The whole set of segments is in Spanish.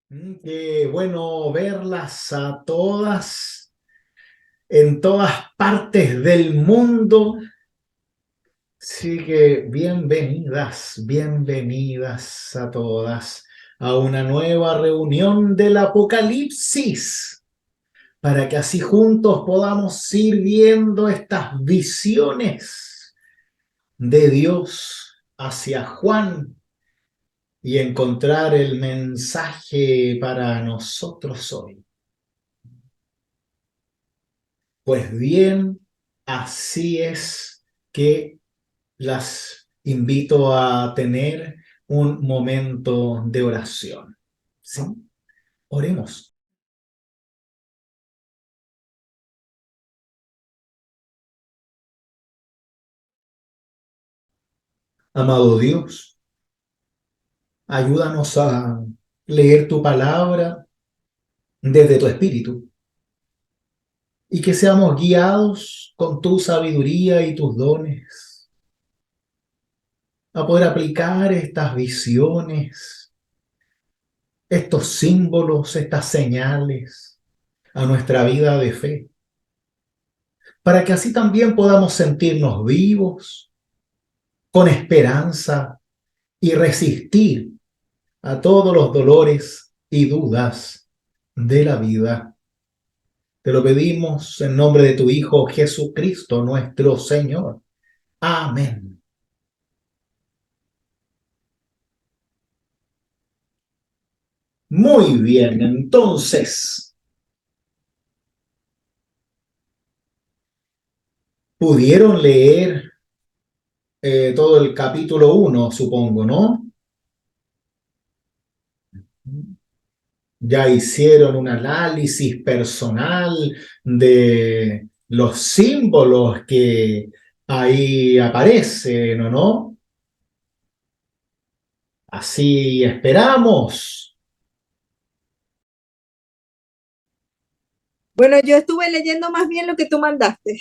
Qué bueno verlas a todas en todas partes del mundo. Sí que bienvenidas, bienvenidas a todas a una nueva reunión del Apocalipsis, para que así juntos podamos ir viendo estas visiones de Dios hacia Juan y encontrar el mensaje para nosotros hoy. Pues bien, así es que las invito a tener un momento de oración. ¿Sí? Oremos. Amado Dios, ayúdanos a leer tu palabra desde tu espíritu y que seamos guiados con tu sabiduría y tus dones a poder aplicar estas visiones, estos símbolos, estas señales a nuestra vida de fe, para que así también podamos sentirnos vivos, con esperanza y resistir a todos los dolores y dudas de la vida. Te lo pedimos en nombre de tu Hijo Jesucristo, nuestro Señor. Amén. Muy bien, entonces, pudieron leer todo el capítulo 1, supongo, ¿no? Ya hicieron un análisis personal de los símbolos que ahí aparecen, ¿o no? Así esperamos. Bueno, yo estuve leyendo más bien lo que tú mandaste.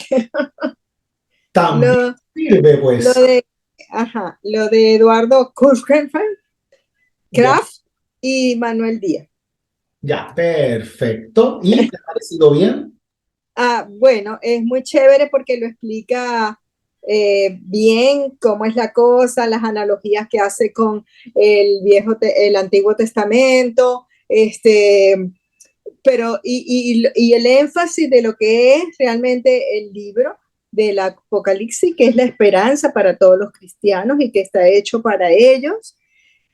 También Lo, sirve, lo pues. de, lo de Eduardo Ya, Kraft y Manuel Díaz. ya, perfecto. ¿Y te ha parecido bien? Bueno, es muy chévere porque lo explica bien cómo es la cosa, las analogías que hace con el Antiguo Testamento, pero y el énfasis de lo que es realmente el libro del Apocalipsis, que es la esperanza para todos los cristianos y que está hecho para ellos,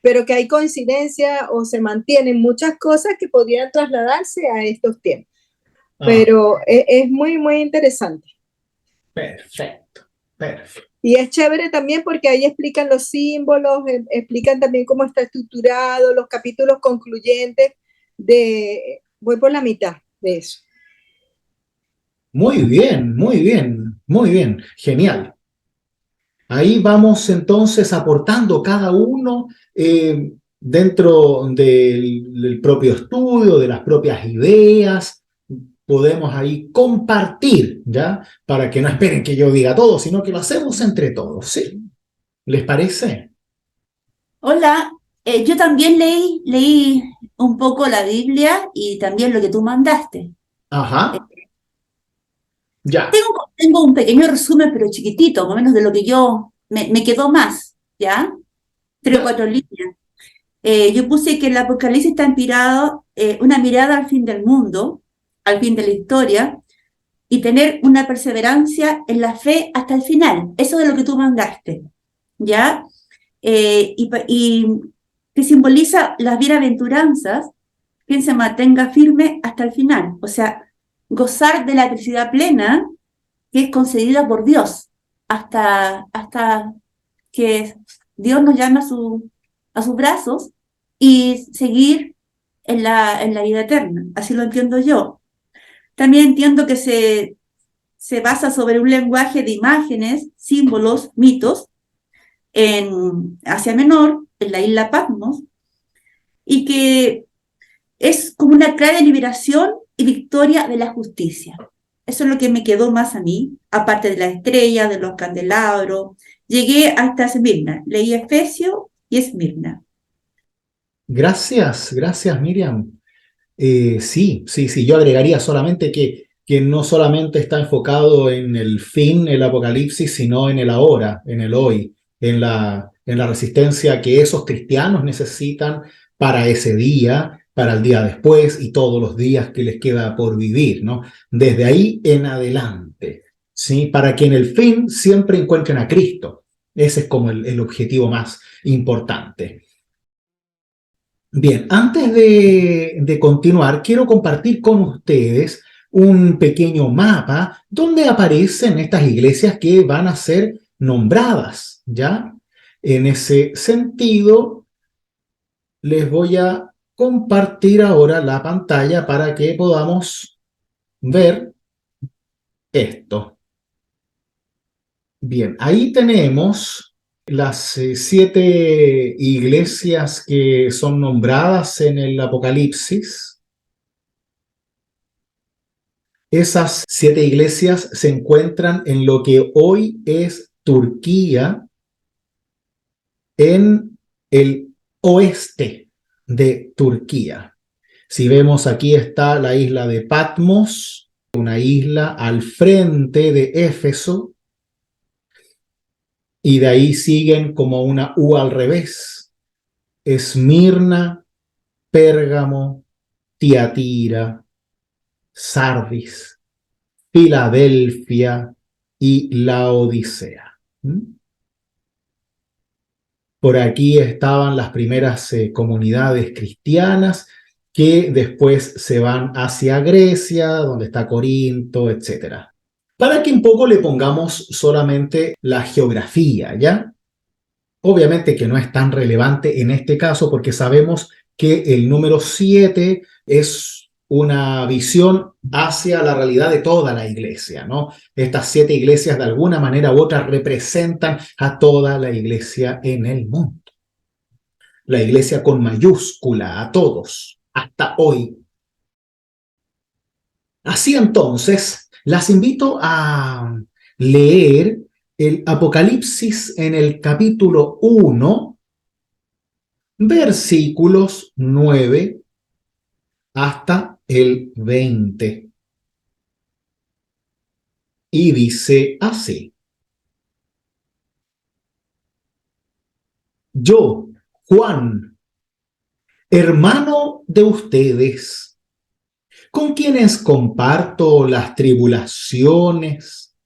pero que hay coincidencia o se mantienen muchas cosas que podrían trasladarse a estos tiempos. Ah, Pero es muy, muy interesante. perfecto, perfecto. Y es chévere también porque ahí explican los símbolos, explican también cómo está estructurado, los capítulos concluyentes voy por la mitad de eso. Muy bien, muy bien, muy bien. Genial. Ahí vamos entonces aportando cada uno dentro del propio estudio, de las propias ideas. Podemos ahí compartir, ¿ya? Para que no esperen que yo diga todo, sino que lo hacemos entre todos, ¿sí? ¿Les parece? Hola, yo también leí un poco la Biblia y también lo que tú mandaste. Eh, Ajá, ya. tengo un pequeño resumen, pero chiquitito, más o menos de lo que me quedó más, ¿ya? Tres o Ya. cuatro líneas. Yo puse que el Apocalipsis está inspirado una mirada al fin del mundo, al fin de la historia, y tener una perseverancia en la fe hasta el final. Eso es lo que tú mandaste, ¿ya? Y que simboliza las bienaventuranzas, quien se mantenga firme hasta el final, o sea, gozar de la felicidad plena que es concedida por Dios, hasta que Dios nos llame a sus brazos y seguir en la vida eterna, así lo entiendo yo. También entiendo que se basa sobre un lenguaje de imágenes, símbolos, mitos, en Asia Menor, en la isla Patmos, y que es como una clara liberación y victoria de la justicia. Eso es lo que me quedó más a mí, aparte de la estrella, de los candelabros. Llegué hasta Esmirna, leí Efesio y Esmirna. Gracias Miriam. Sí, yo agregaría solamente que no solamente está enfocado en el fin, el apocalipsis, sino en el ahora, en el hoy, en la resistencia que esos cristianos necesitan para ese día, para el día después y todos los días que les queda por vivir, ¿no? Desde ahí en adelante, ¿sí? Para que en el fin siempre encuentren a Cristo. Ese es como el objetivo más importante. Bien, antes de continuar, quiero compartir con ustedes un pequeño mapa donde aparecen estas iglesias que van a ser nombradas, ¿ya? En ese sentido, les voy a compartir ahora la pantalla para que podamos ver esto. Bien, ahí tenemos las 7 iglesias que son nombradas en el Apocalipsis. Esas 7 iglesias se encuentran en lo que hoy es Turquía, en el oeste de Turquía. Si vemos, aquí está la isla de Patmos, una isla al frente de Éfeso, y de ahí siguen como una U al revés: Esmirna, Pérgamo, Tiatira, Sardis, Filadelfia y Laodicea. Por aquí estaban las primeras comunidades cristianas que después se van hacia Grecia, donde está Corinto, etc. Para que un poco le pongamos solamente la geografía, ¿ya? Obviamente que no es tan relevante en este caso porque sabemos que el número 7 es una visión hacia la realidad de toda la iglesia, ¿no? Estas 7 iglesias de alguna manera u otra representan a toda la iglesia en el mundo. La iglesia con mayúscula, a todos, hasta hoy. Así entonces, las invito a leer el Apocalipsis en el capítulo 1, versículos 9 hasta el 20. Y dice así: Yo, Juan, hermano de ustedes, con quienes comparto las tribulaciones,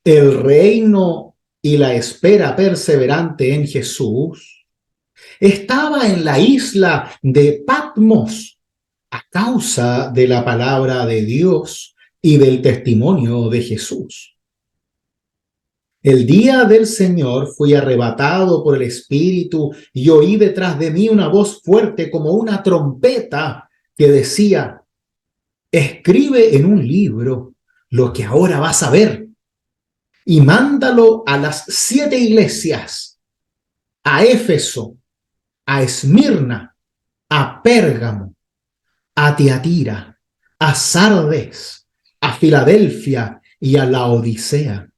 el reino y la espera perseverante en Jesús, estaba en la isla de Patmos a causa de la palabra de Dios y del testimonio de Jesús. El día del Señor fui arrebatado por el Espíritu y oí detrás de mí una voz fuerte como una trompeta que decía: escribe en un libro lo que ahora vas a ver y mándalo a las 7 iglesias: a Éfeso, a Esmirna, a Pérgamo, a Tiatira, a Sardes, a Filadelfia y a Laodicea.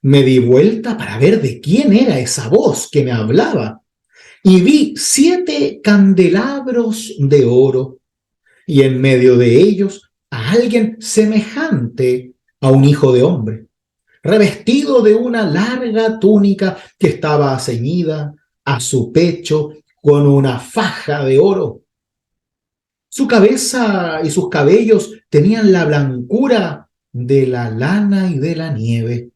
Me di vuelta para ver de quién era esa voz que me hablaba y vi 7 candelabros de oro y en medio de ellos a alguien semejante a un hijo de hombre, revestido de una larga túnica que estaba ceñida a su pecho con una faja de oro. Su cabeza y sus cabellos tenían la blancura de la lana y de la nieve.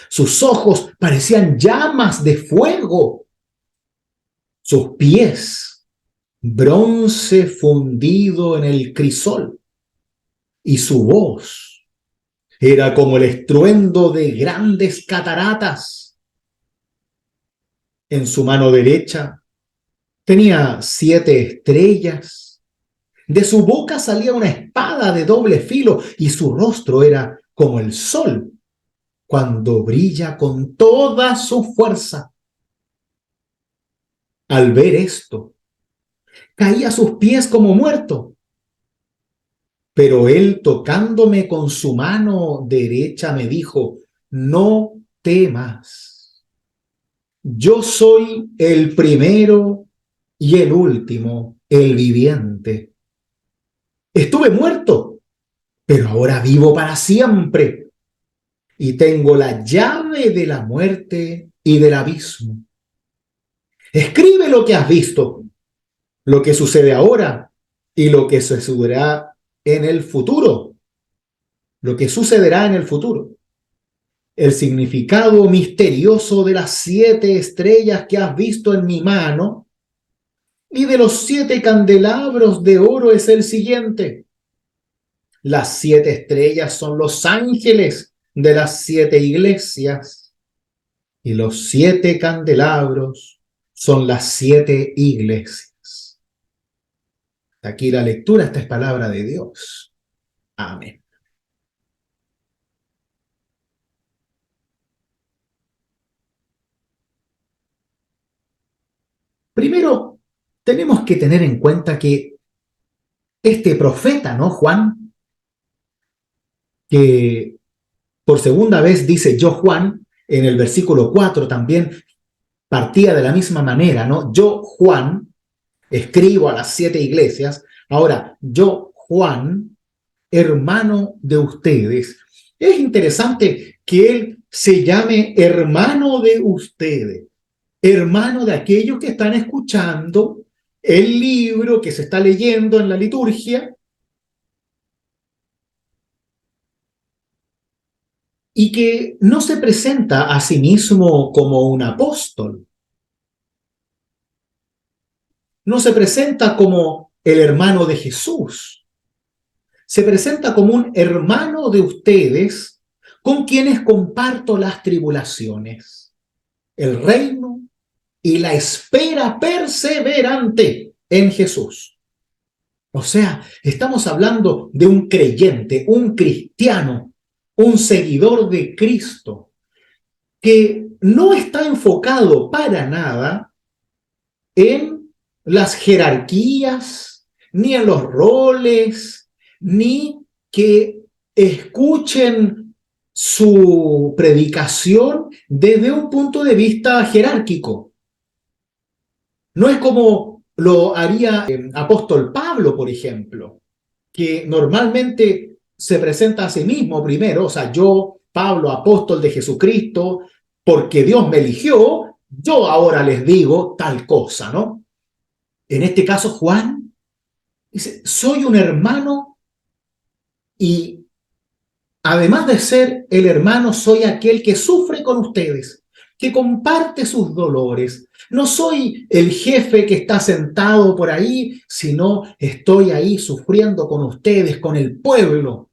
Sus ojos parecían llamas de fuego. Sus pies, bronce fundido en el crisol. Y su voz era como el estruendo de grandes cataratas. En su mano derecha tenía 7 estrellas. De su boca salía una espada de doble filo y su rostro era como el sol cuando brilla con toda su fuerza. Al ver esto, caí a sus pies como muerto. Pero él, tocándome con su mano derecha, me dijo: no temas. Yo soy el primero y el último, el viviente. Estuve muerto, pero ahora vivo para siempre y tengo la llave de la muerte y del abismo. Escribe lo que has visto, lo que sucede ahora y lo que sucederá en el futuro. Lo que sucederá en el futuro. El significado misterioso de las 7 estrellas que has visto en mi mano y de los 7 candelabros de oro es el siguiente. Las 7 estrellas son los ángeles de las 7 iglesias y los 7 candelabros son las 7 iglesias. Aquí la lectura, esta es palabra de Dios. Amén. Primero, tenemos que tener en cuenta que este profeta, ¿no? Juan, que por segunda vez dice yo Juan, en el versículo 4 también partía de la misma manera, ¿no? Yo Juan, escribo a las 7 iglesias, ahora yo Juan, hermano de ustedes. Es interesante que él se llame hermano de ustedes, hermano de aquellos que están escuchando el libro que se está leyendo en la liturgia, y que no se presenta a sí mismo como un apóstol, no se presenta como el hermano de Jesús, se presenta como un hermano de ustedes con quienes comparto las tribulaciones, el reino y la espera perseverante en Jesús. O sea, estamos hablando de un creyente, un cristiano, un seguidor de Cristo, que no está enfocado para nada en las jerarquías, ni en los roles, ni que escuchen su predicación desde un punto de vista jerárquico. No es como lo haría el apóstol Pablo, por ejemplo, que normalmente se presenta a sí mismo primero, o sea, yo, Pablo, apóstol de Jesucristo, porque Dios me eligió, yo ahora les digo tal cosa, ¿no? En este caso, Juan dice, soy un hermano y además de ser el hermano, soy aquel que sufre con ustedes, que comparte sus dolores. No soy el jefe que está sentado por ahí, sino estoy ahí sufriendo con ustedes, con el pueblo.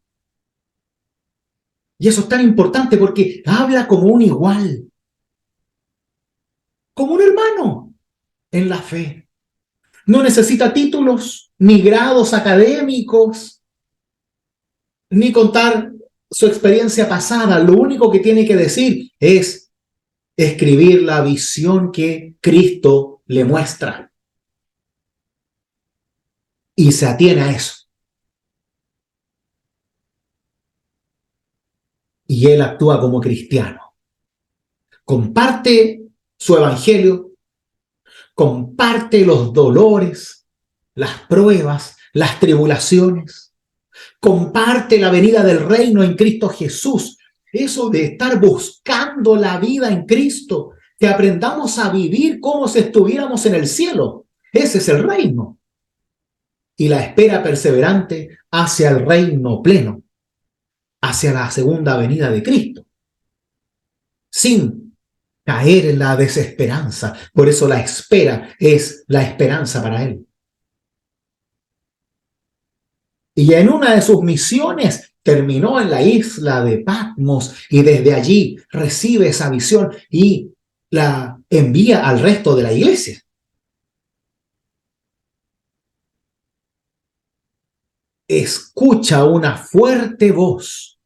Y eso es tan importante porque habla como un igual, como un hermano en la fe. No necesita títulos, ni grados académicos, ni contar su experiencia pasada. Lo único que tiene que decir es escribir la visión que Cristo le muestra. Y se atiene a eso. Y él actúa como cristiano. Comparte su evangelio, comparte los dolores, las pruebas, las tribulaciones, comparte la venida del reino en Cristo Jesús. Eso de estar buscando la vida en Cristo, que aprendamos a vivir como si estuviéramos en el cielo. Ese es el reino. Y la espera perseverante hacia el reino pleno, hacia la segunda venida de Cristo, sin caer en la desesperanza. Por eso la espera es la esperanza para él. Y en una de sus misiones terminó en la isla de Patmos y desde allí recibe esa visión y la envía al resto de la iglesia. Escucha una fuerte voz,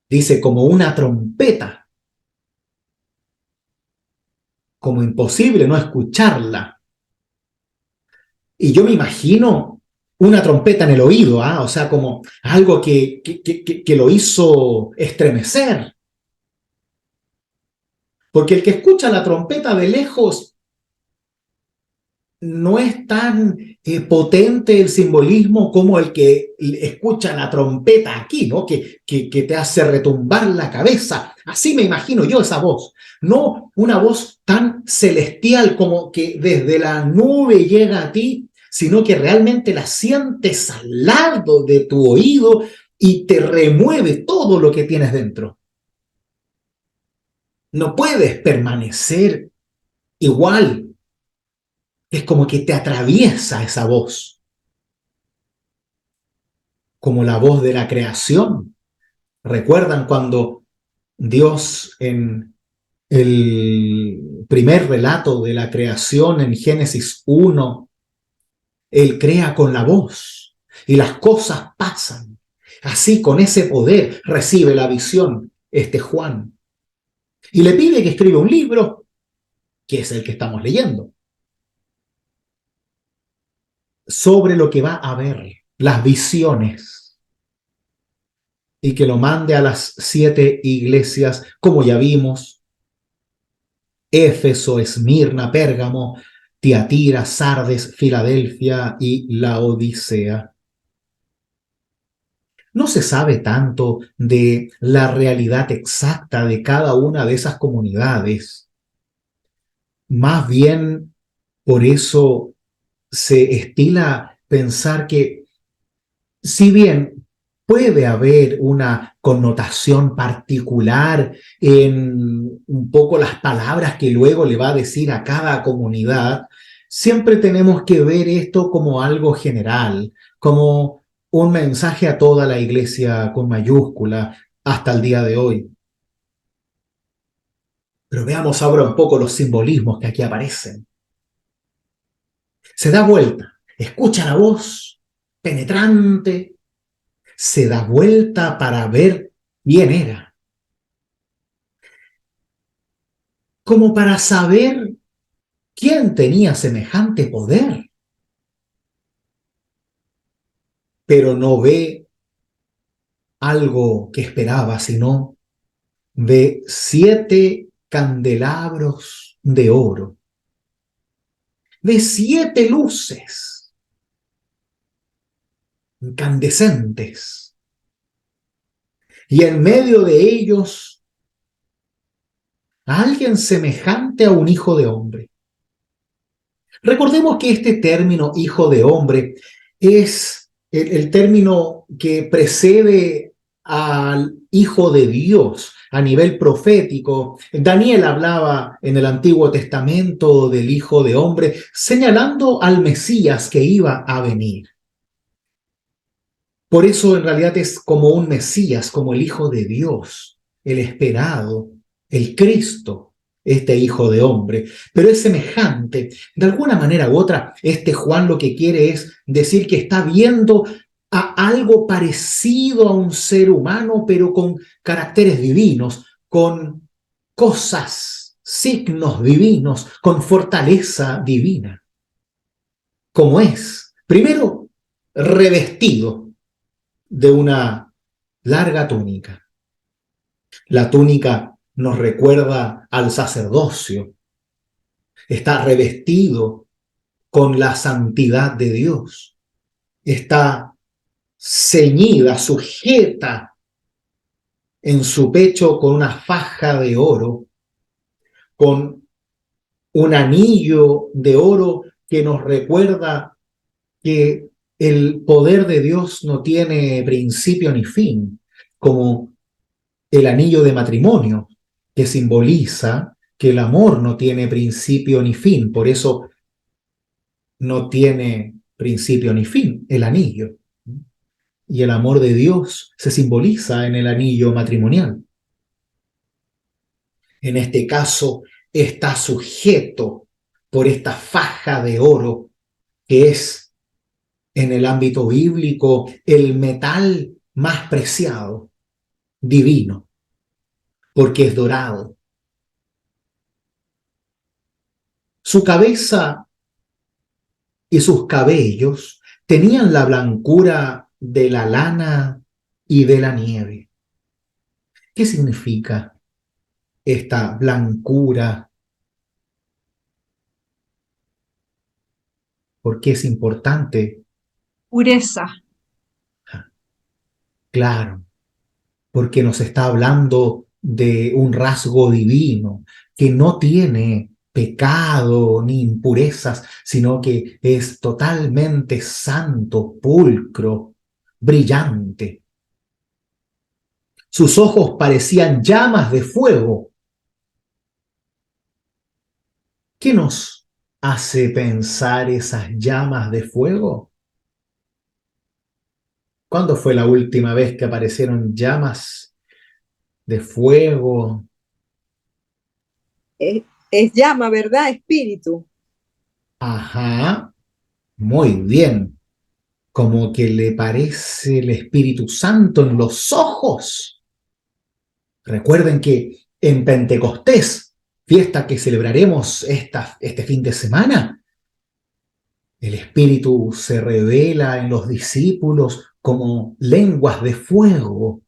dice, como una trompeta, como imposible no escucharla. Y yo me imagino una trompeta en el oído, o sea, como algo que lo hizo estremecer. Porque el que escucha la trompeta de lejos no es tan potente el simbolismo como el que escucha la trompeta aquí, ¿no? Que te hace retumbar la cabeza. Así me imagino yo esa voz. No una voz tan celestial como que desde la nube llega a ti, sino que realmente la sientes al lado de tu oído y te remueve todo lo que tienes dentro. No puedes permanecer igual. Es como que te atraviesa esa voz, como la voz de la creación. ¿Recuerdan cuando Dios en el primer relato de la creación en Génesis 1, Él crea con la voz y las cosas pasan? Así, con ese poder, recibe la visión Juan y le pide que escriba un libro, que es el que estamos leyendo, sobre lo que va a ver, las visiones, y que lo mande a las 7 iglesias, como ya vimos: Éfeso, Esmirna, Pérgamo, Tiatira, Sardes, Filadelfia y Laodicea. No se sabe tanto de la realidad exacta de cada una de esas comunidades. Más bien, por eso se estila pensar que, si bien puede haber una connotación particular en un poco las palabras que luego le va a decir a cada comunidad, siempre tenemos que ver esto como algo general, como un mensaje a toda la iglesia con mayúscula hasta el día de hoy. Pero veamos ahora un poco los simbolismos que aquí aparecen. Se da vuelta, escucha la voz penetrante, se da vuelta para ver quién era, como para saber quién tenía semejante poder, pero no ve algo que esperaba, sino ve 7 candelabros de oro, ve 7 luces incandescentes, y en medio de ellos a alguien semejante a un hijo de hombre. Recordemos que este término hijo de hombre es el término que precede al hijo de Dios a nivel profético. Daniel hablaba en el Antiguo Testamento del hijo de hombre, señalando al Mesías que iba a venir. Por eso en realidad es como un Mesías, como el hijo de Dios, el esperado, el Cristo, este hijo de hombre, pero es semejante. De alguna manera u otra, Juan lo que quiere es decir que está viendo a algo parecido a un ser humano, pero con caracteres divinos, con cosas, signos divinos, con fortaleza divina. ¿Cómo es? Primero, revestido de una larga túnica. La túnica nos recuerda al sacerdocio. Está revestido con la santidad de Dios. Está ceñida, sujeta en su pecho con una faja de oro, con un anillo de oro que nos recuerda que el poder de Dios no tiene principio ni fin, como el anillo de matrimonio, que simboliza que el amor no tiene principio ni fin. Por eso no tiene principio ni fin el anillo. Y el amor de Dios se simboliza en el anillo matrimonial. En este caso, está sujeto por esta faja de oro, que es en el ámbito bíblico el metal más preciado, divino, porque es dorado. Su cabeza y sus cabellos tenían la blancura de la lana y de la nieve. ¿Qué significa esta blancura? ¿Por qué es importante? Pureza. Claro, porque nos está hablando de un rasgo divino que no tiene pecado ni impurezas, sino que es totalmente santo, pulcro, brillante. Sus ojos parecían llamas de fuego. ¿Qué nos hace pensar esas llamas de fuego? ¿Cuándo fue la última vez que aparecieron llamas de fuego? Es llama, ¿verdad? Espíritu. Ajá, muy bien. Como que le parece el Espíritu Santo en los ojos. Recuerden que en Pentecostés, fiesta que celebraremos este fin de semana, el Espíritu se revela en los discípulos como lenguas de fuego.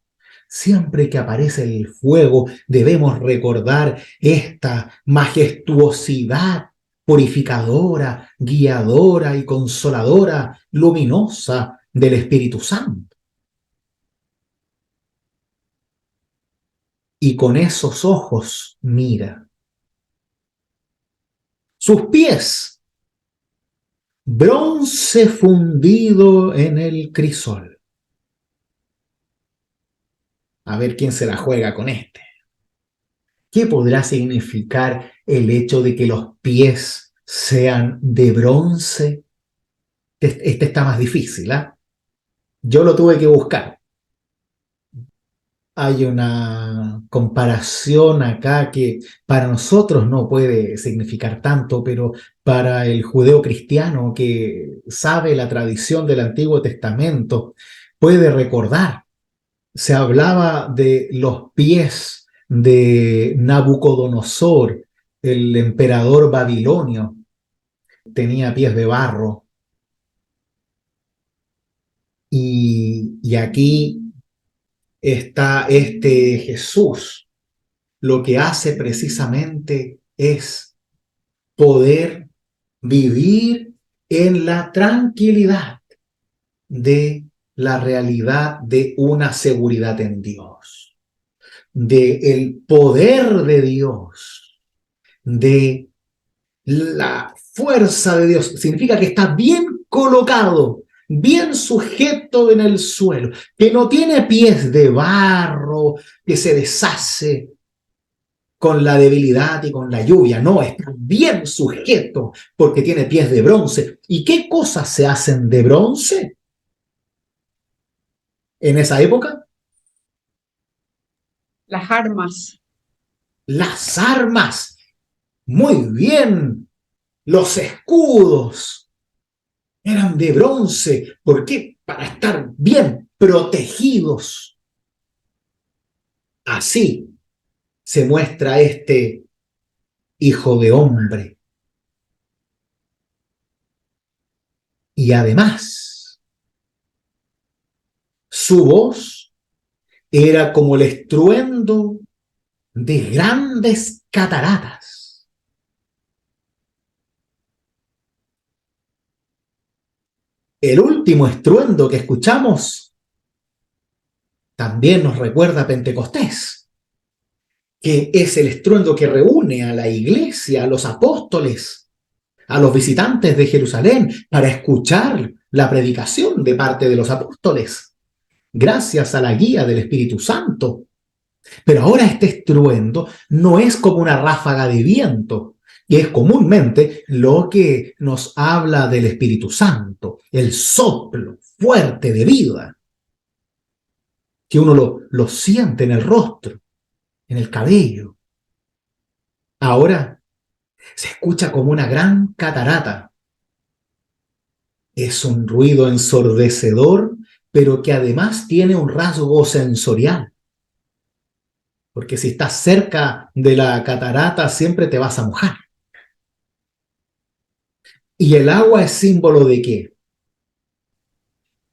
Siempre que aparece el fuego, debemos recordar esta majestuosidad purificadora, guiadora y consoladora, luminosa del Espíritu Santo. Y con esos ojos mira. Sus pies, bronce fundido en el crisol. A ver quién se la juega con este. ¿Qué podrá significar el hecho de que los pies sean de bronce? Este está más difícil, ¿ah? Yo lo tuve que buscar. Hay una comparación acá que para nosotros no puede significar tanto, pero para el judeo cristiano que sabe la tradición del Antiguo Testamento puede recordar. Se hablaba de los pies de Nabucodonosor, el emperador babilonio. Tenía pies de barro. Y aquí está este Jesús. Lo que hace precisamente es poder vivir en la tranquilidad de la realidad de una seguridad en Dios, de el poder de Dios, de la fuerza de Dios. Significa que está bien colocado, bien sujeto en el suelo, que no tiene pies de barro, que se deshace con la debilidad y con la lluvia. No, está bien sujeto porque tiene pies de bronce. ¿Y qué cosas se hacen de bronce en esa época? Las armas. Las armas. Muy bien. Los escudos eran de bronce. ¿Por qué? Para estar bien protegidos. Así se muestra este hijo de hombre. Y además, su voz era como el estruendo de grandes cataratas. El último estruendo que escuchamos también nos recuerda a Pentecostés, que es el estruendo que reúne a la iglesia, a los apóstoles, a los visitantes de Jerusalén, para escuchar la predicación de parte de los apóstoles, gracias a la guía del Espíritu Santo. Pero ahora este estruendo no es como una ráfaga de viento, que es comúnmente lo que nos habla del Espíritu Santo, el soplo fuerte de vida, que uno lo siente en el rostro, en el cabello. Ahora se escucha como una gran catarata. Es un ruido ensordecedor, pero que además tiene un rasgo sensorial. Porque si estás cerca de la catarata siempre te vas a mojar. ¿Y el agua es símbolo de qué?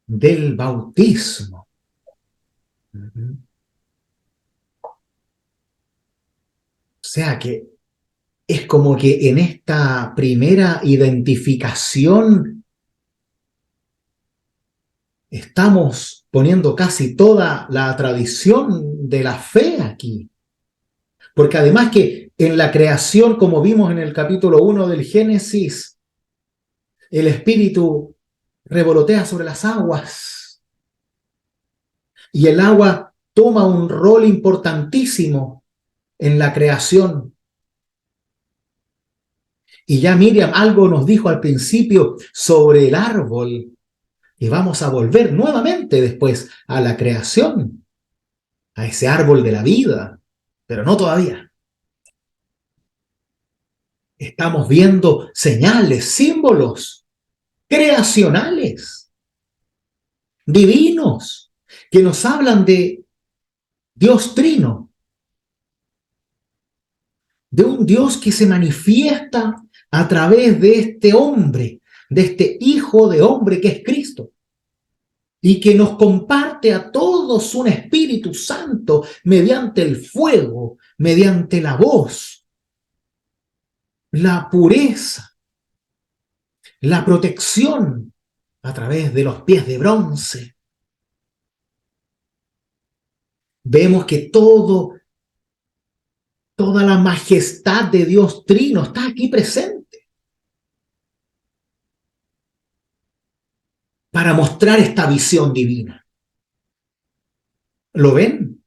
Del bautismo. O sea que es como que en esta primera identificación estamos poniendo casi toda la tradición de la fe aquí. Porque además que en la creación, como vimos en el capítulo 1 del Génesis, el Espíritu revolotea sobre las aguas y el agua toma un rol importantísimo en la creación. Y ya Miriam algo nos dijo al principio sobre el árbol, y vamos a volver nuevamente después a la creación, a ese árbol de la vida, pero no todavía. Estamos viendo señales, símbolos creacionales, divinos, que nos hablan de Dios Trino, de un Dios que se manifiesta a través de este hombre, de este Hijo de hombre que es Cristo, y que nos comparte a todos un Espíritu Santo mediante el fuego, mediante la voz, la pureza, la protección a través de los pies de bronce. Vemos que toda la majestad de Dios Trino está aquí presente para mostrar esta visión divina. ¿Lo ven?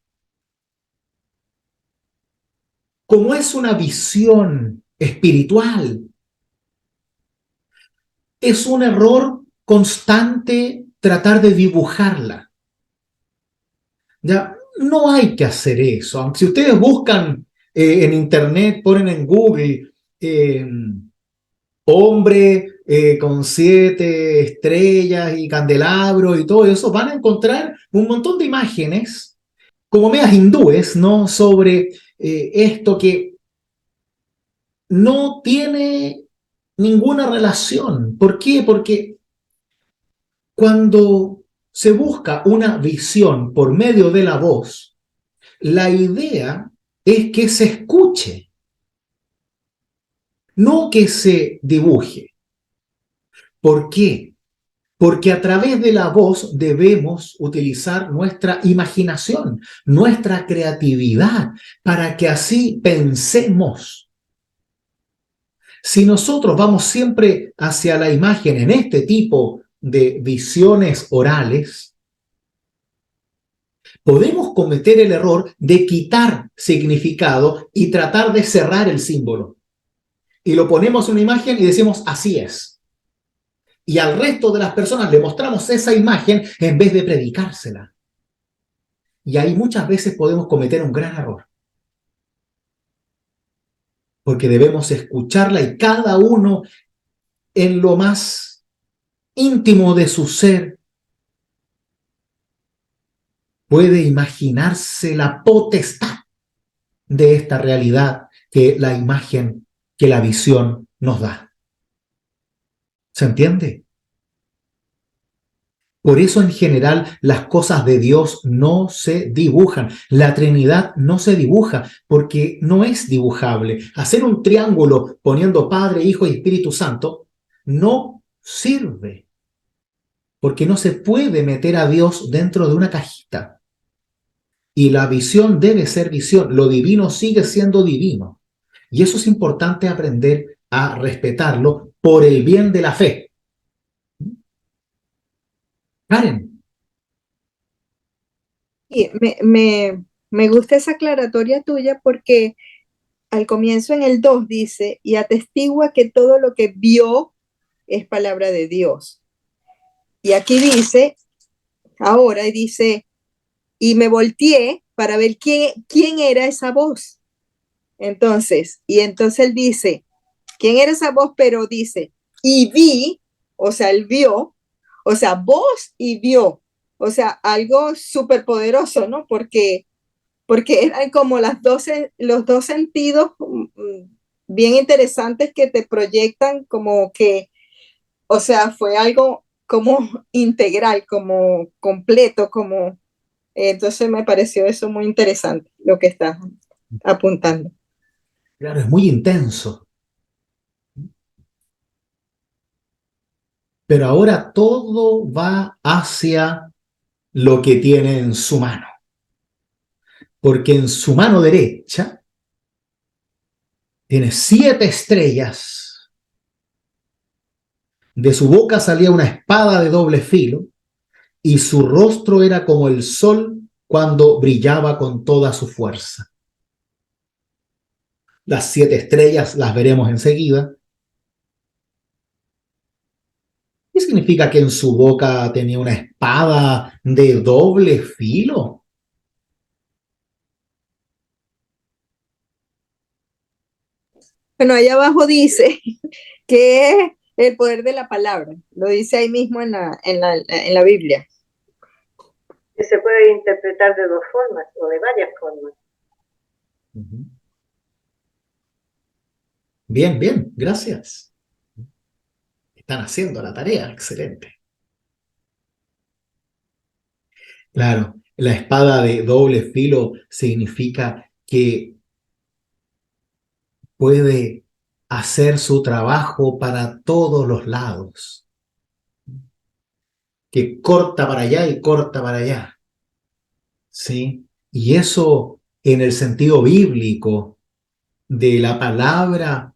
Como es una visión espiritual, es un error constante tratar de dibujarla. Ya, no hay que hacer eso. Aunque si ustedes buscan en internet, ponen en Google hombre con 7 estrellas y candelabros y todo eso, van a encontrar un montón de imágenes como medias hindúes, ¿no? Sobre esto que no tiene ninguna relación. ¿Por qué? Porque cuando se busca una visión por medio de la voz, la idea es que se escuche, no que se dibuje. ¿Por qué? Porque a través de la voz debemos utilizar nuestra imaginación, nuestra creatividad, para que así pensemos. Si nosotros vamos siempre hacia la imagen en este tipo de visiones orales, podemos cometer el error de quitar significado y tratar de cerrar el símbolo. Y lo ponemos en una imagen y decimos, así es. Y al resto de las personas le mostramos esa imagen en vez de predicársela. Y ahí muchas veces podemos cometer un gran error. Porque debemos escucharla y cada uno en lo más íntimo de su ser puede imaginarse la potestad de esta realidad que la imagen, que la visión nos da. ¿Se entiende? Por eso en general las cosas de Dios no se dibujan. La Trinidad no se dibuja porque no es dibujable. Hacer un triángulo poniendo Padre, Hijo y Espíritu Santo no sirve. Porque no se puede meter a Dios dentro de una cajita. Y la visión debe ser visión. Lo divino sigue siendo divino. Y eso es importante aprender a respetarlo por el bien de la fe. Karen. Y me gusta esa aclaratoria tuya porque al comienzo en el 2 dice, y atestigua que todo lo que vio es palabra de Dios. Y aquí dice, ahora dice, y me volteé para ver quién era esa voz. Entonces él dice, ¿quién era esa voz? Pero dice, y vi, o sea, él vio, o sea, voz y vio, o sea, algo súper poderoso, ¿no? Porque eran como los dos sentidos bien interesantes que te proyectan como que, o sea, fue algo como integral, como completo, como, entonces me pareció eso muy interesante, lo que estás apuntando. Claro, es muy intenso. pero ahora todo va hacia lo que tiene en su mano. Porque en su mano derecha tiene 7 estrellas. De su boca salía una espada de doble filo y su rostro era como el sol cuando brillaba con toda su fuerza. Las 7 estrellas las veremos enseguida. ¿Qué significa que en su boca tenía una espada de doble filo? Bueno, allá abajo dice que es el poder de la palabra. Lo dice ahí mismo en la Biblia. Que se puede interpretar de 2 formas o de varias formas. Bien, bien, gracias. Están haciendo la tarea, excelente. Claro, la espada de doble filo significa que puede hacer su trabajo para todos los lados, que corta para allá y corta para allá, ¿sí? Y eso en el sentido bíblico de la palabra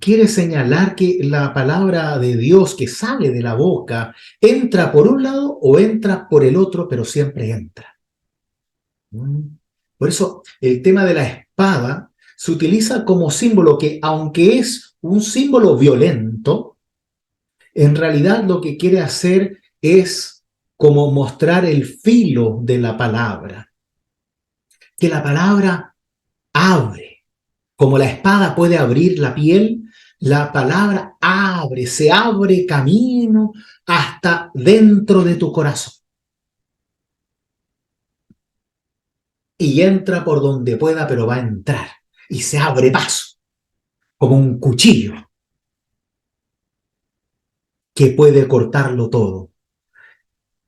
quiere señalar que la palabra de Dios que sale de la boca entra por un lado o entra por el otro, pero siempre entra. Por eso el tema de la espada se utiliza como símbolo que, aunque es un símbolo violento, en realidad lo que quiere hacer es como mostrar el filo de la palabra. Que la palabra abre. Como la espada puede abrir la piel, la palabra abre, se abre camino hasta dentro de tu corazón. Y entra por donde pueda, pero va a entrar. Y se abre paso, como un cuchillo que puede cortarlo todo.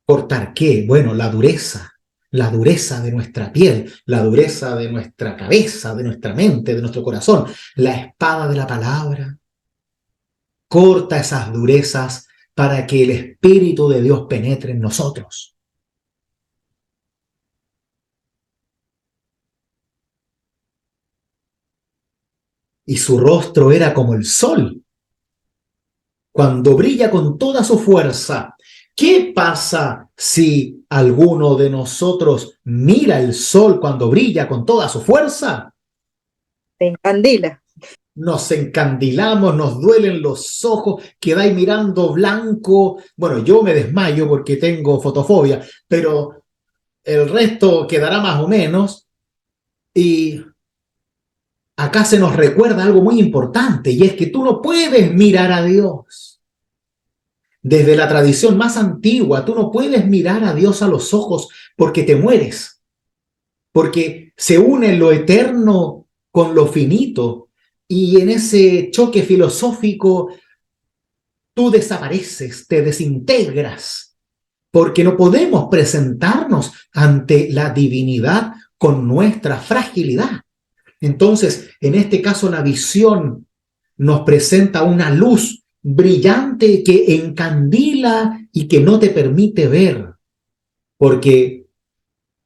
¿Cortar qué? Bueno, la dureza de nuestra piel, la dureza de nuestra cabeza, de nuestra mente, de nuestro corazón. La espada de la palabra corta esas durezas para que el Espíritu de Dios penetre en nosotros. Y su rostro era como el sol, cuando brilla con toda su fuerza. ¿Qué pasa si alguno de nosotros mira el sol cuando brilla con toda su fuerza? Se encandila. Nos encandilamos, nos duelen los ojos, quedáis mirando blanco. Bueno, yo me desmayo porque tengo fotofobia, pero el resto quedará más o menos. Y acá se nos recuerda algo muy importante, y es que tú no puedes mirar a Dios. Desde la tradición más antigua, tú no puedes mirar a Dios a los ojos porque te mueres, porque se une lo eterno con lo finito, y en ese choque filosófico tú desapareces, te desintegras, porque no podemos presentarnos ante la divinidad con nuestra fragilidad. Entonces, en este caso, la visión nos presenta una luz brillante que encandila y que no te permite ver, porque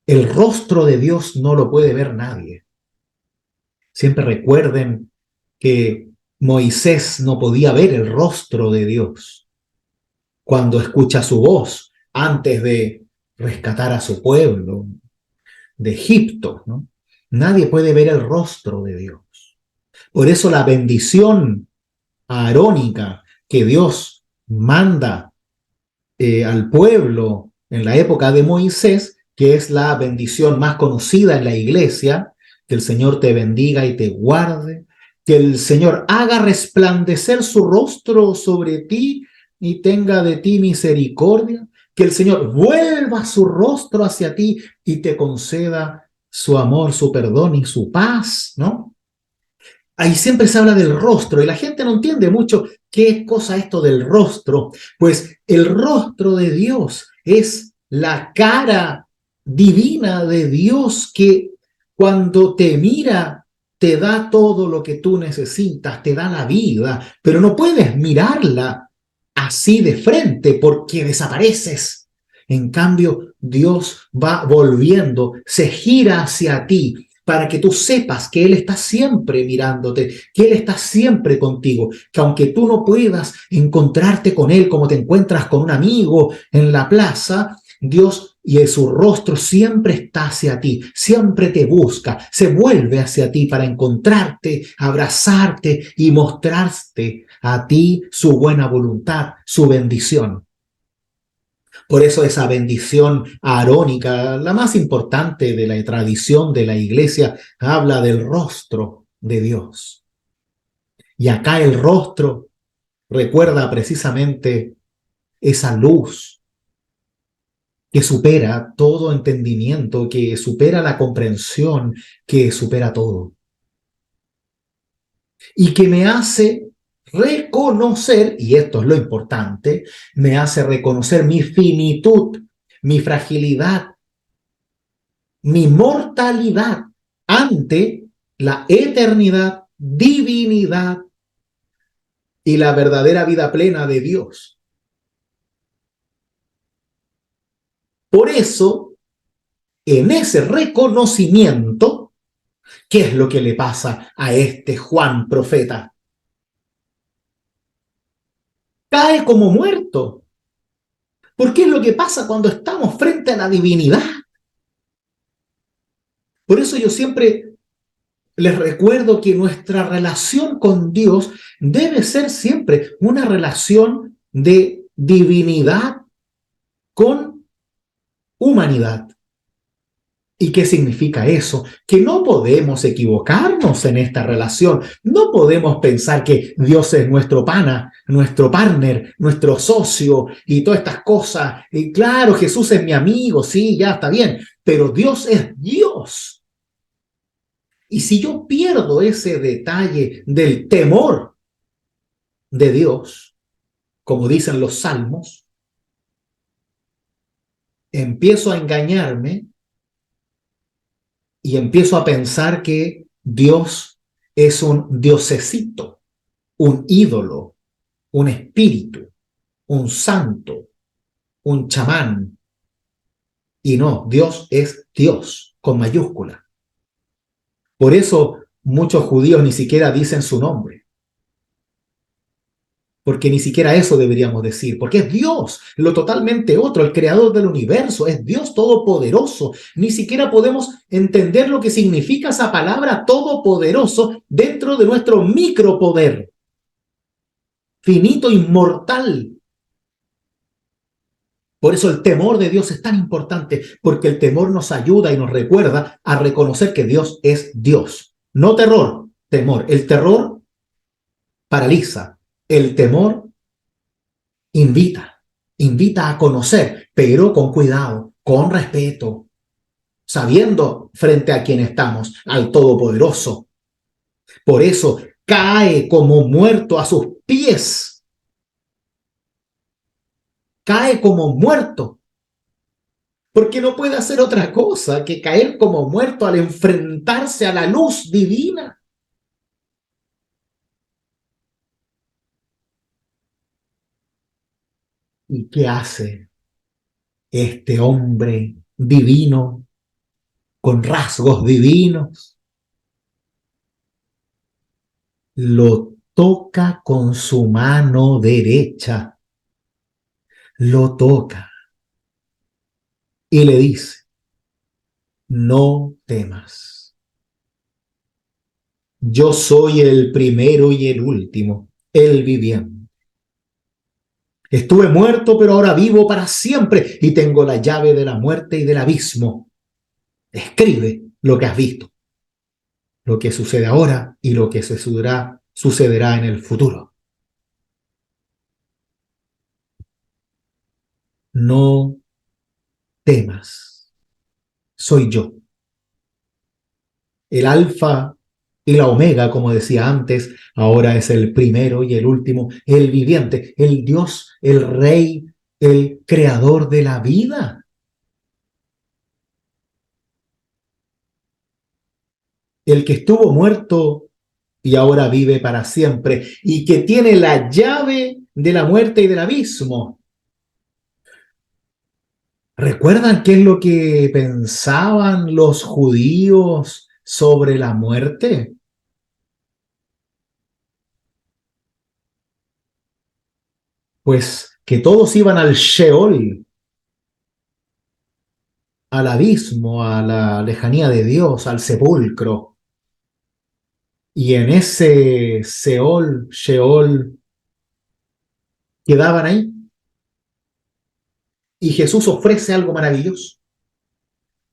el rostro de Dios no lo puede ver nadie. Siempre recuerden que Moisés no podía ver el rostro de Dios cuando escucha su voz antes de rescatar a su pueblo de Egipto, ¿no? Nadie puede ver el rostro de Dios. Por eso la bendición arónica que Dios manda al pueblo en la época de Moisés, que es la bendición más conocida en la iglesia, que el Señor te bendiga y te guarde, que el Señor haga resplandecer su rostro sobre ti y tenga de ti misericordia, que el Señor vuelva su rostro hacia ti y te conceda su amor, su perdón y su paz, ¿no? Ahí siempre se habla del rostro y la gente no entiende mucho qué es cosa esto del rostro. Pues el rostro de Dios es la cara divina de Dios que cuando te mira te da todo lo que tú necesitas, te da la vida, pero no puedes mirarla así de frente porque desapareces. En cambio, Dios va volviendo, se gira hacia ti para que tú sepas que Él está siempre mirándote, que Él está siempre contigo, que aunque tú no puedas encontrarte con Él como te encuentras con un amigo en la plaza, Dios y su rostro siempre está hacia ti, siempre te busca, se vuelve hacia ti para encontrarte, abrazarte y mostrarte a ti su buena voluntad, su bendición. Por eso esa bendición arónica, la más importante de la tradición de la iglesia, habla del rostro de Dios. Y acá el rostro recuerda precisamente esa luz que supera todo entendimiento, que supera la comprensión, que supera todo. Y que me hace reconocer, y esto es lo importante, me hace reconocer mi finitud, mi fragilidad, mi mortalidad ante la eternidad, divinidad y la verdadera vida plena de Dios. Por eso, en ese reconocimiento, ¿qué es lo que le pasa a este Juan profeta? Cae como muerto. Porque es lo que pasa cuando estamos frente a la divinidad. Por eso yo siempre les recuerdo que nuestra relación con Dios debe ser siempre una relación de divinidad con humanidad. ¿Y qué significa eso? Que no podemos equivocarnos en esta relación. No podemos pensar que Dios es nuestro pana, nuestro partner, nuestro socio y todas estas cosas. Y claro, Jesús es mi amigo, sí, ya está bien, pero Dios es Dios. Y si yo pierdo ese detalle del temor de Dios, como dicen los salmos, empiezo a engañarme y empiezo a pensar que Dios es un diosecito, un ídolo, un espíritu, un santo, un chamán. Y no, Dios es Dios, con mayúscula. Por eso muchos judíos ni siquiera dicen su nombre. Porque ni siquiera eso deberíamos decir, porque es Dios, lo totalmente otro, el creador del universo, es Dios todopoderoso. Ni siquiera podemos entender lo que significa esa palabra todopoderoso dentro de nuestro micropoder, finito, inmortal. Por eso el temor de Dios es tan importante, porque el temor nos ayuda y nos recuerda a reconocer que Dios es Dios. No terror, temor. El terror paraliza. El temor invita a conocer, pero con cuidado, con respeto, sabiendo frente a quién estamos, al Todopoderoso. Por eso cae como muerto a sus pies. Cae como muerto. Porque no puede hacer otra cosa que caer como muerto al enfrentarse a la luz divina. ¿Y qué hace este hombre divino, con rasgos divinos? Lo toca con su mano derecha. Lo toca y le dice: no temas. Yo soy el primero y el último, el viviente. Estuve muerto, pero ahora vivo para siempre y tengo la llave de la muerte y del abismo. Escribe lo que has visto, lo que sucede ahora y lo que sucederá en el futuro. No temas, soy yo. El alfa y la omega, como decía antes, ahora es el primero y el último, el viviente, el Dios, el Rey, el creador de la vida. El que estuvo muerto y ahora vive para siempre, y que tiene la llave de la muerte y del abismo. ¿Recuerdan qué es lo que pensaban los judíos sobre la muerte? Pues que todos iban al Sheol, al abismo, a la lejanía de Dios, al sepulcro. Y en ese Sheol, quedaban ahí. Y Jesús ofrece algo maravilloso.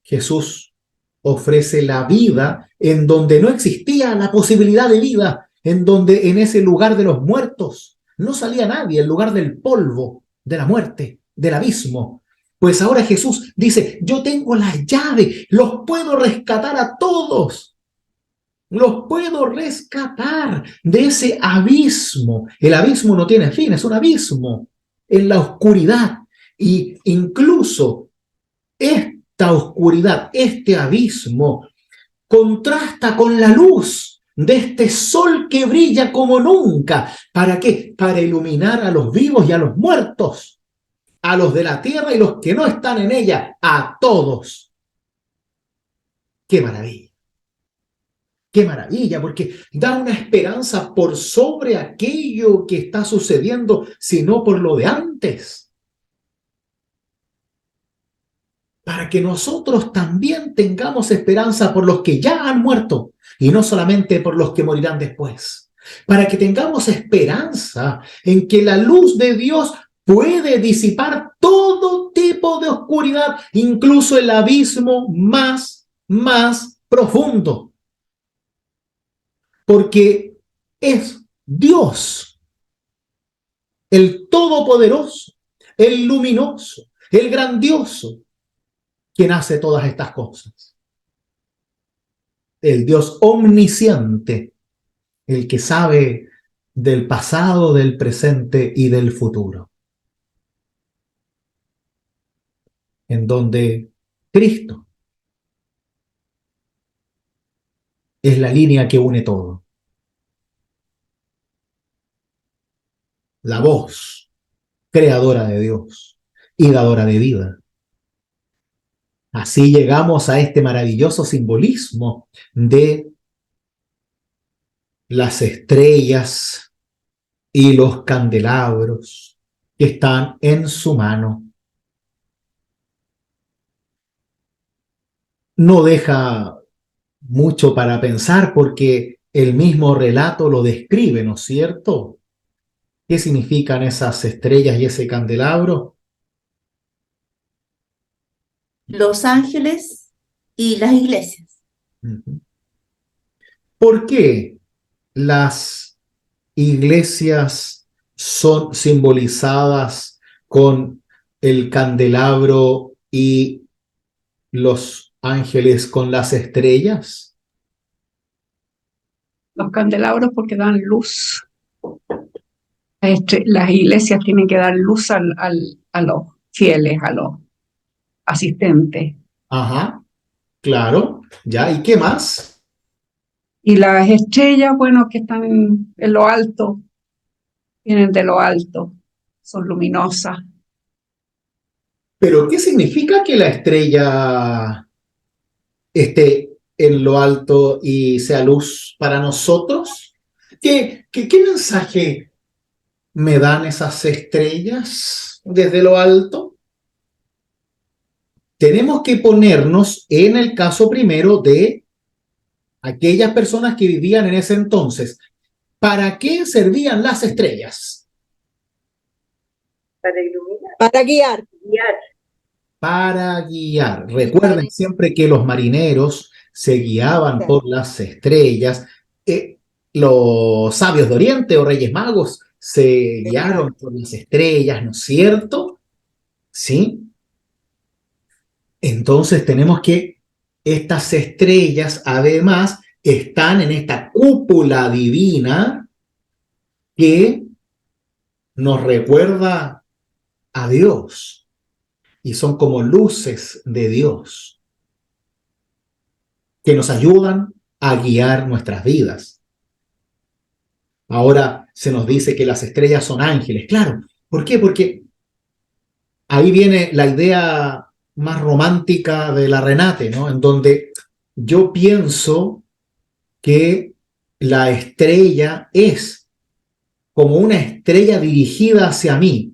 Jesús ofrece la vida en donde no existía la posibilidad de vida, en donde en ese lugar de los muertos no salía nadie, el lugar del polvo, de la muerte, del abismo. Pues ahora Jesús dice, yo tengo la llave, los puedo rescatar a todos. Los puedo rescatar de ese abismo. El abismo no tiene fin, es un abismo en la oscuridad. Y incluso esta oscuridad, este abismo, contrasta con la luz de este sol que brilla como nunca. ¿Para qué? Para iluminar a los vivos y a los muertos, a los de la tierra y los que no están en ella, a todos. ¡Qué maravilla! ¡Qué maravilla! Porque da una esperanza por sobre aquello que está sucediendo, sino por lo de antes. Para que nosotros también tengamos esperanza por los que ya han muerto y no solamente por los que morirán después. Para que tengamos esperanza en que la luz de Dios puede disipar todo tipo de oscuridad, incluso el abismo más profundo. Porque es Dios, el todopoderoso, el luminoso, el grandioso, quien hace todas estas cosas. El Dios omnisciente, el que sabe del pasado, del presente y del futuro. En donde Cristo es la línea que une todo. La voz creadora de Dios y dadora de vida. Así llegamos a este maravilloso simbolismo de las estrellas y los candelabros que están en su mano. No deja mucho para pensar porque el mismo relato lo describe, ¿no es cierto? ¿Qué significan esas estrellas y ese candelabro? Los ángeles y las iglesias. ¿Por qué las iglesias son simbolizadas con el candelabro y los ángeles con las estrellas? Los candelabros porque dan luz. Las iglesias tienen que dar luz a los fieles, a los asistentes. Ajá, claro. ¿Ya? ¿Y qué más? Y las estrellas, bueno, que están en lo alto, vienen de lo alto, son luminosas. ¿Pero qué significa que la estrella esté en lo alto y sea luz para nosotros? ¿Qué mensaje me dan esas estrellas desde lo alto? Tenemos que ponernos en el caso primero de aquellas personas que vivían en ese entonces. ¿Para qué servían las estrellas? Para iluminar, Para guiar. guiar. Para guiar. Recuerden siempre que los marineros se guiaban por las estrellas. Los sabios de Oriente o Reyes Magos se guiaron por las estrellas, ¿no es cierto? ¿Sí? Entonces tenemos que estas estrellas además están en esta cúpula divina que nos recuerda a Dios y son como luces de Dios que nos ayudan a guiar nuestras vidas. Ahora, se nos dice que las estrellas son ángeles. Claro, ¿por qué? Porque ahí viene la idea más romántica de la Renate, ¿no? En donde yo pienso que la estrella es como una estrella dirigida hacia mí.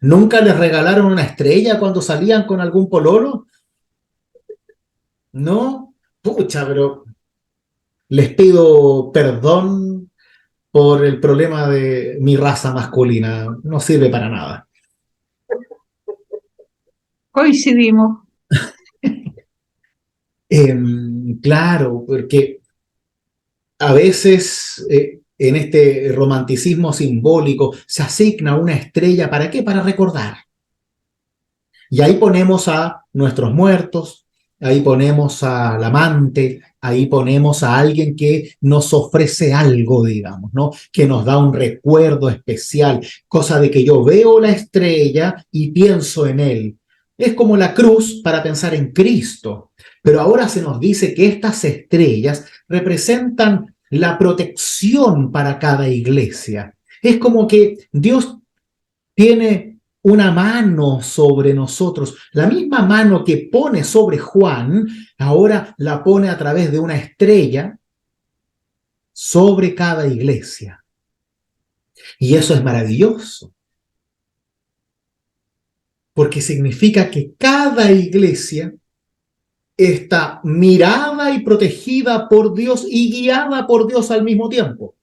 ¿Nunca les regalaron una estrella cuando salían con algún pololo? ¿No? Pucha, pero les pido perdón por el problema de mi raza masculina. No sirve para nada. Coincidimos. Claro, porque a veces en este romanticismo simbólico se asigna una estrella, ¿para qué? Para recordar. Y ahí ponemos a nuestros muertos, ahí ponemos al amante, ahí ponemos a alguien que nos ofrece algo, digamos, ¿no? Que nos da un recuerdo especial, cosa de que yo veo la estrella y pienso en él. Es como la cruz para pensar en Cristo. Pero ahora se nos dice que estas estrellas representan la protección para cada iglesia. Es como que Dios tiene una mano sobre nosotros. La misma mano que pone sobre Juan, ahora la pone a través de una estrella sobre cada iglesia. Y eso es maravilloso, porque significa que cada iglesia está mirada y protegida por Dios y guiada por Dios al mismo tiempo.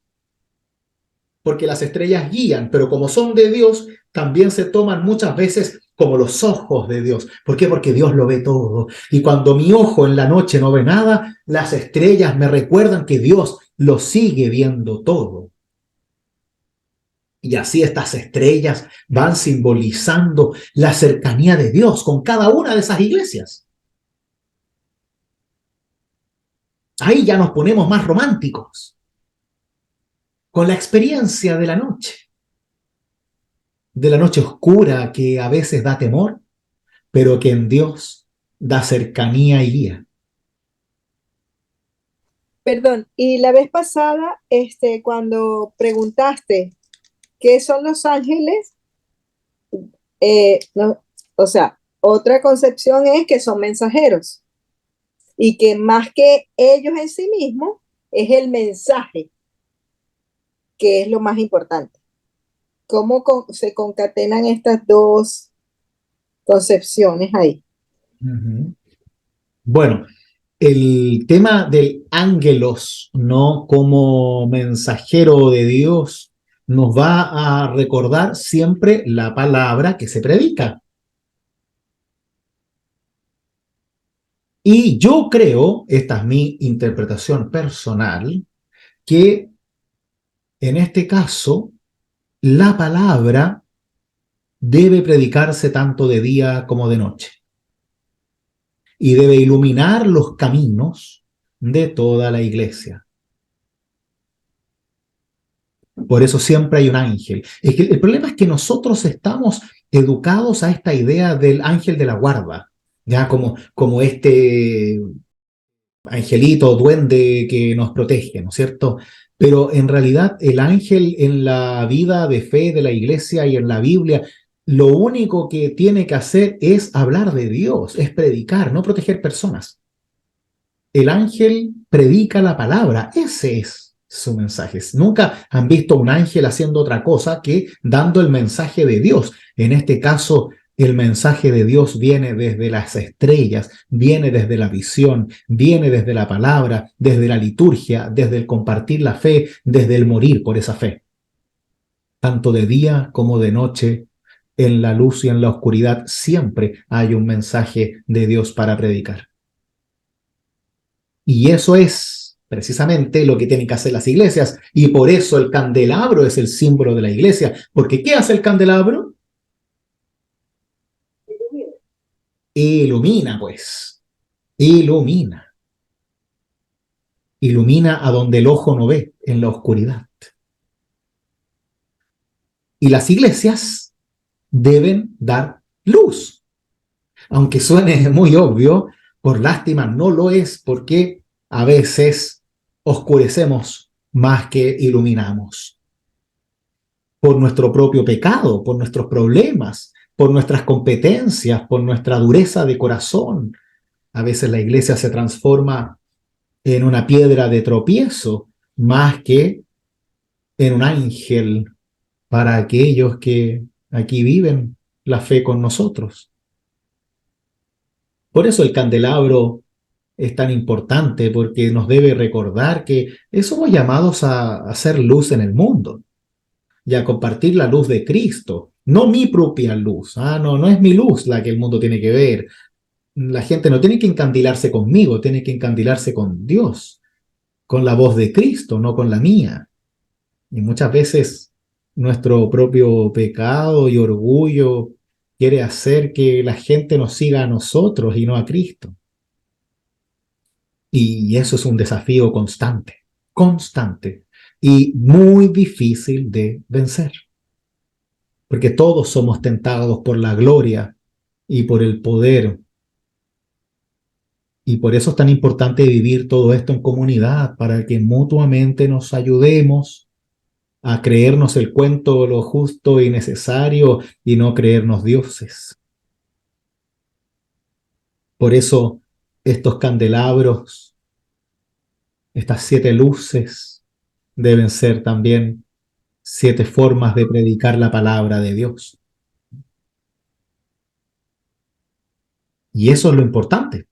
Porque las estrellas guían, pero como son de Dios, también se toman muchas veces como los ojos de Dios. ¿Por qué? Porque Dios lo ve todo. Y cuando mi ojo en la noche no ve nada, las estrellas me recuerdan que Dios lo sigue viendo todo. Y así estas estrellas van simbolizando la cercanía de Dios con cada una de esas iglesias. Ahí ya nos ponemos más románticos, con la experiencia de la noche oscura que a veces da temor, pero que en Dios da cercanía y guía. Perdón, y la vez pasada, cuando preguntaste qué son los ángeles, no, o sea, otra concepción es que son mensajeros y que más que ellos en sí mismos, es el mensaje que es lo más importante. ¿Cómo se concatenan estas dos concepciones ahí? Bueno, el tema del ángelos, ¿no? Como mensajero de Dios, nos va a recordar siempre la palabra que se predica. Y yo creo, esta es mi interpretación personal, que en este caso la palabra debe predicarse tanto de día como de noche y debe iluminar los caminos de toda la iglesia. Por eso siempre hay un ángel. Es que el problema es que nosotros estamos educados a esta idea del ángel de la guarda, ya como este angelito, duende que nos protege, ¿no es cierto? Pero en realidad el ángel en la vida de fe de la iglesia y en la Biblia, lo único que tiene que hacer es hablar de Dios, es predicar, no proteger personas. El ángel predica la palabra, ese es su mensaje. Nunca han visto un ángel haciendo otra cosa que dando el mensaje de Dios. En este caso, el mensaje de Dios viene desde las estrellas, viene desde la visión, viene desde la palabra, desde la liturgia, desde el compartir la fe, desde el morir por esa fe. Tanto de día como de noche, en la luz y en la oscuridad, siempre hay un mensaje de Dios para predicar. Y eso es precisamente lo que tienen que hacer las iglesias. Y por eso el candelabro es el símbolo de la iglesia. Porque ¿qué hace el candelabro? Ilumina, pues. Ilumina. Ilumina a donde el ojo no ve, en la oscuridad. Y las iglesias deben dar luz. Aunque suene muy obvio, por lástima no lo es, porque a veces oscurecemos más que iluminamos. por nuestro propio pecado, por nuestros problemas, por nuestras competencias, por nuestra dureza de corazón. A veces la iglesia se transforma en una piedra de tropiezo más que en un ángel para aquellos que aquí viven la fe con nosotros. Por eso el candelabro es tan importante, porque nos debe recordar que somos llamados a hacer luz en el mundo y a compartir la luz de Cristo, no mi propia luz. No es mi luz la que el mundo tiene que ver. La gente no tiene que encandilarse conmigo, tiene que encandilarse con Dios, con la voz de Cristo, no con la mía. Y muchas veces nuestro propio pecado y orgullo quiere hacer que la gente nos siga a nosotros y no a Cristo. Y eso es un desafío constante, constante y muy difícil de vencer. Porque todos somos tentados por la gloria y por el poder. Y por eso es tan importante vivir todo esto en comunidad, para que mutuamente nos ayudemos a creernos el cuento de lo justo y necesario y no creernos dioses. Por eso estos candelabros, estas 7 luces, deben ser también 7 formas de predicar la palabra de Dios. Y eso es lo importante,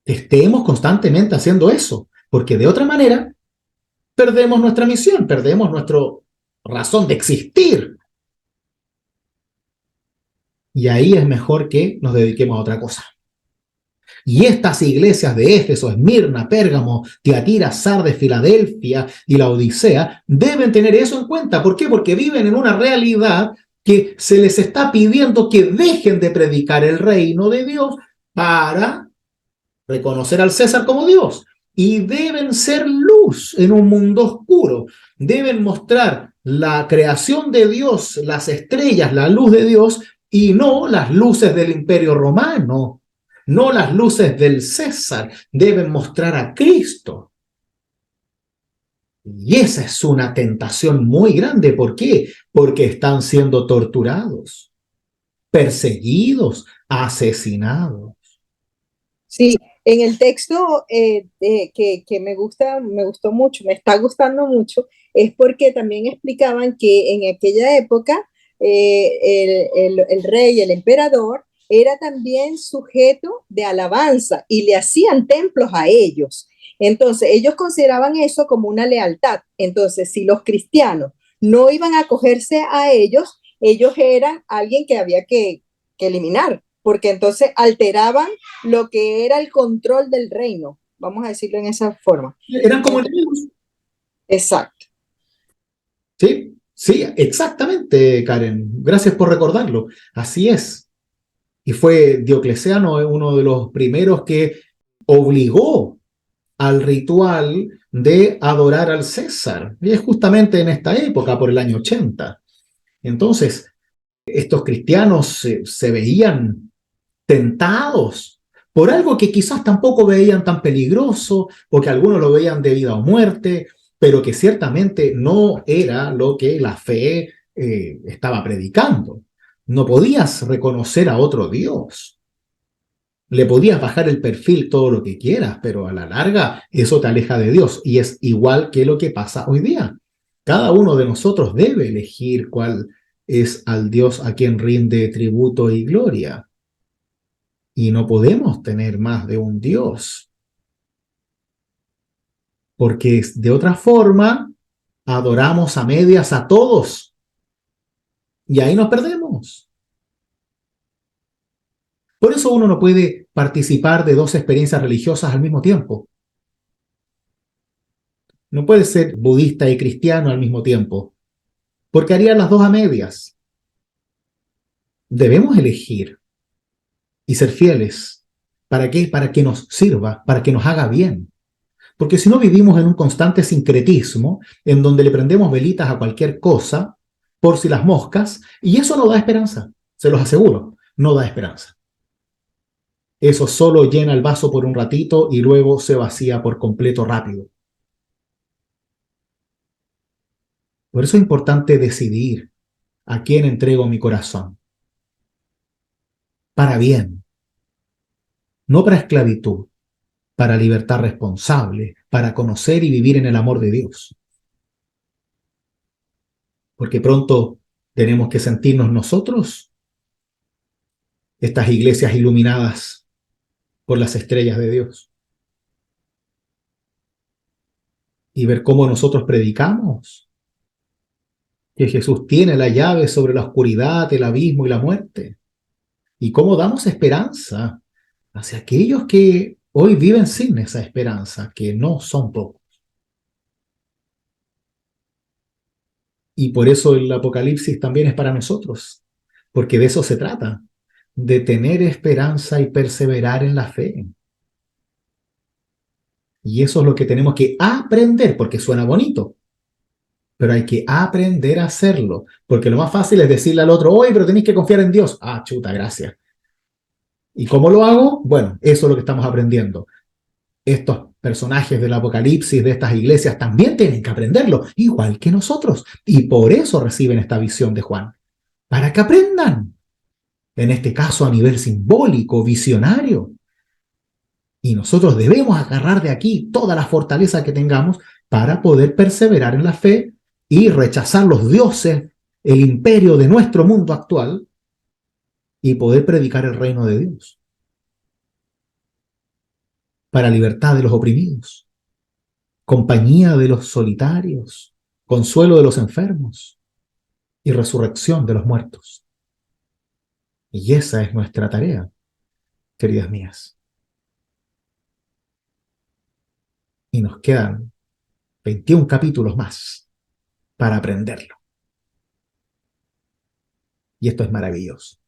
que estemos constantemente haciendo eso, porque de otra manera perdemos nuestra misión, perdemos nuestra razón de existir. Y ahí es mejor que nos dediquemos a otra cosa. Y estas iglesias de Éfeso, Esmirna, Pérgamo, Tiatira, Sardes, Filadelfia y la Odisea deben tener eso en cuenta. ¿Por qué? Porque viven en una realidad que se les está pidiendo que dejen de predicar el reino de Dios para reconocer al César como Dios. Y deben ser luz en un mundo oscuro. Deben mostrar la creación de Dios, las estrellas, la luz de Dios, y no las luces del Imperio Romano. No las luces del César, deben mostrar a Cristo. Y esa es una tentación muy grande. ¿Por qué? Porque están siendo torturados, perseguidos, asesinados. Sí, en el texto que me gustó mucho, me está gustando mucho, es porque también explicaban que en aquella época el rey, el emperador, era también sujeto de alabanza y le hacían templos a ellos. Entonces, ellos consideraban eso como una lealtad. Entonces, si los cristianos no iban a acogerse a ellos, ellos eran alguien que había que eliminar, porque entonces alteraban lo que era el control del reino, vamos a decirlo en esa forma. Eran como enemigos. Exacto. Sí, sí, exactamente, Karen. Gracias por recordarlo. Así es. Y fue Diocleciano uno de los primeros que obligó al ritual de adorar al César. Y es justamente en esta época, por el año 80. Entonces, estos cristianos se veían tentados por algo que quizás tampoco veían tan peligroso, o que algunos lo veían de vida o muerte, pero que ciertamente no era lo que la fe estaba predicando. No podías reconocer a otro Dios. Le podías bajar el perfil todo lo que quieras, pero a la larga eso te aleja de Dios. Y es igual que lo que pasa hoy día. Cada uno de nosotros debe elegir cuál es al Dios a quien rinde tributo y gloria. Y no podemos tener más de un Dios. Porque de otra forma adoramos a medias a todos. Y ahí nos perdemos. Por eso uno no puede participar de 2 experiencias religiosas al mismo tiempo. No puede ser budista y cristiano al mismo tiempo, porque harían las 2 a medias. Debemos elegir y ser fieles. ¿Para qué? Para que nos sirva, para que nos haga bien. Porque si no, vivimos en un constante sincretismo en donde le prendemos velitas a cualquier cosa, por si las moscas, y eso no da esperanza, se los aseguro, no da esperanza. Eso solo llena el vaso por un ratito y luego se vacía por completo rápido. Por eso es importante decidir ¿A quién entrego mi corazón? Para bien, no para esclavitud, para libertad responsable, para conocer y vivir en el amor de Dios. Porque pronto tenemos que sentirnos nosotros, estas iglesias iluminadas por las estrellas de Dios, y ver cómo nosotros predicamos que Jesús tiene la llave sobre la oscuridad, el abismo y la muerte, y cómo damos esperanza hacia aquellos que hoy viven sin esa esperanza, que no son pocos. Y por eso el Apocalipsis también es para nosotros, porque de eso se trata, de tener esperanza y perseverar en la fe. Y eso es lo que tenemos que aprender, porque suena bonito, pero hay que aprender a hacerlo, porque lo más fácil es decirle al otro, oye, pero tenéis que confiar en Dios. Ah, chuta, gracias. ¿Y cómo lo hago? Bueno, eso es lo que estamos aprendiendo. Estos personajes del Apocalipsis, de estas iglesias, también tienen que aprenderlo, igual que nosotros. Y por eso reciben esta visión de Juan, para que aprendan. En este caso a nivel simbólico, visionario. Y nosotros debemos agarrar de aquí toda la fortaleza que tengamos para poder perseverar en la fe y rechazar los dioses, el imperio de nuestro mundo actual y poder predicar el reino de Dios para libertad de los oprimidos, compañía de los solitarios, consuelo de los enfermos y resurrección de los muertos. Y esa es nuestra tarea, queridas mías. Y nos quedan 21 capítulos más para aprenderlo. Y esto es maravilloso.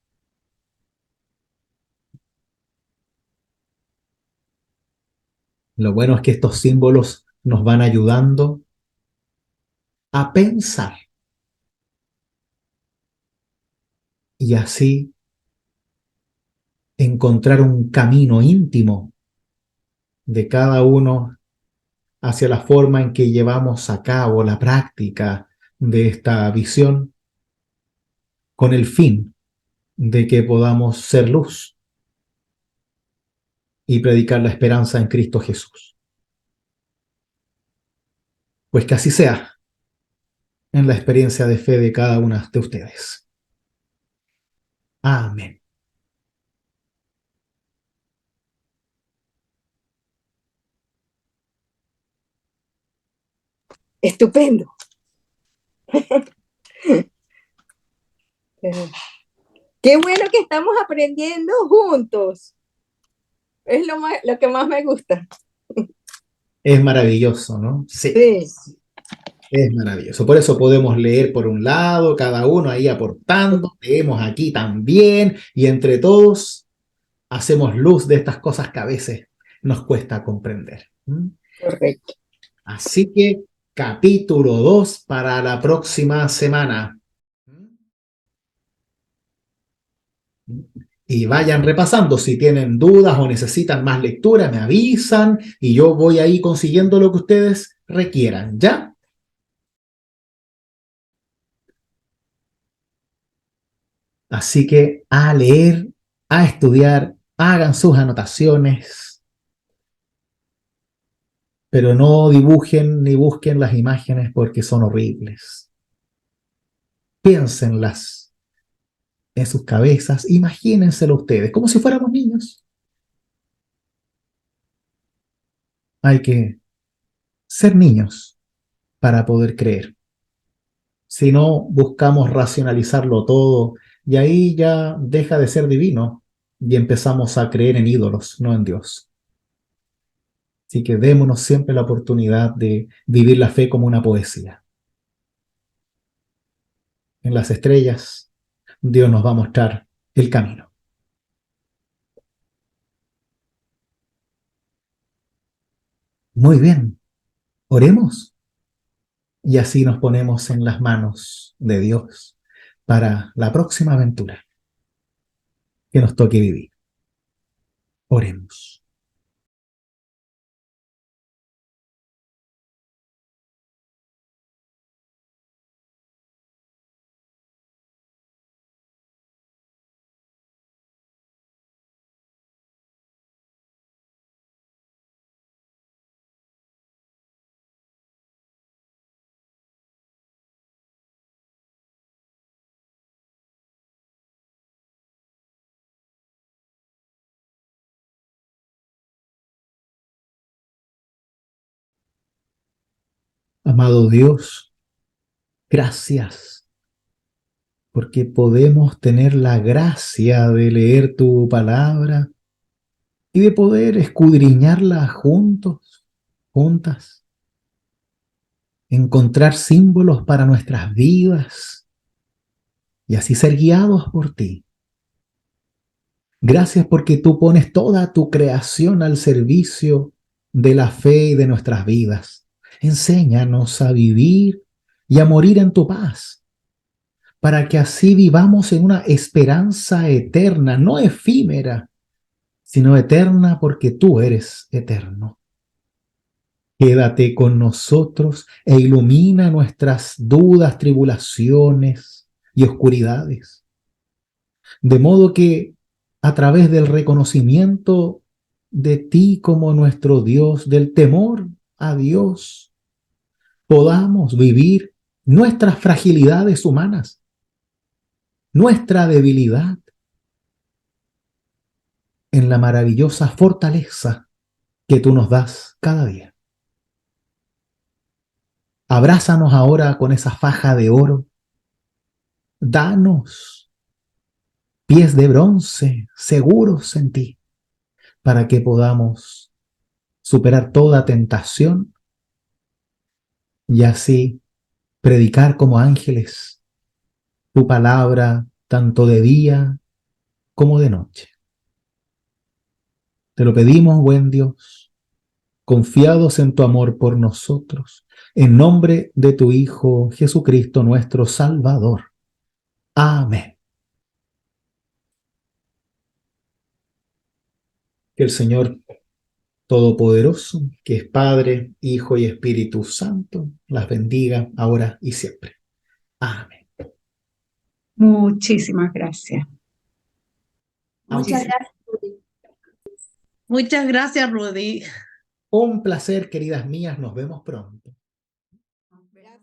Lo bueno es que estos símbolos nos van ayudando a pensar y así encontrar un camino íntimo de cada uno hacia la forma en que llevamos a cabo la práctica de esta visión con el fin de que podamos ser luz y predicar la esperanza en Cristo Jesús. Pues que así sea en la experiencia de fe de cada una de ustedes. Amén. Estupendo. Qué bueno que estamos aprendiendo juntos. Es lo que más me gusta. Es maravilloso, ¿no? Sí. Sí, Es maravilloso. Por eso podemos leer por un lado, cada uno ahí aportando, leemos aquí también, y entre todos hacemos luz de estas cosas que a veces nos cuesta comprender. ¿Mm? correcto. Así que capítulo 2 para la próxima semana. Y vayan repasando, si tienen dudas o necesitan más lectura, me avisan y yo voy ahí consiguiendo lo que ustedes requieran, ¿ya? Así que a leer, a estudiar, hagan sus anotaciones, pero no dibujen ni busquen las imágenes porque son horribles. Piénsenlas en sus cabezas, imagínenselo ustedes, como si fuéramos niños. Hay que ser niños para poder creer. Si no, buscamos racionalizarlo todo y ahí ya deja de ser divino y empezamos a creer en ídolos, no en Dios. Así que démonos siempre la oportunidad de vivir la fe como una poesía. En las estrellas, Dios nos va a mostrar el camino. Muy bien, oremos y así nos ponemos en las manos de Dios para la próxima aventura que nos toque vivir. Oremos. Amado Dios, gracias, porque podemos tener la gracia de leer tu palabra y de poder escudriñarla juntos, juntas, encontrar símbolos para nuestras vidas y así ser guiados por ti. Gracias porque tú pones toda tu creación al servicio de la fe y de nuestras vidas. Enséñanos a vivir y a morir en tu paz, para que así vivamos en una esperanza eterna, no efímera, sino eterna porque tú eres eterno. Quédate con nosotros e ilumina nuestras dudas, tribulaciones y oscuridades, de modo que a través del reconocimiento de ti como nuestro Dios, del temor a Dios, podamos vivir nuestras fragilidades humanas, nuestra debilidad, en la maravillosa fortaleza que tú nos das cada día. Abrázanos ahora con esa faja de oro. Danos pies de bronce seguros en ti, para que podamos superar toda tentación y así predicar como ángeles tu palabra tanto de día como de noche. Te lo pedimos, buen Dios, confiados en tu amor por nosotros, en nombre de tu Hijo Jesucristo, nuestro Salvador. Amén. Que el Señor Todopoderoso, que es Padre, Hijo y Espíritu Santo, las bendiga ahora y siempre. Amén. Muchísimas gracias. Muchas Muchísimas. gracias, Rudy. Muchas gracias, Rudy. Un placer, queridas mías. Nos vemos pronto. Gracias.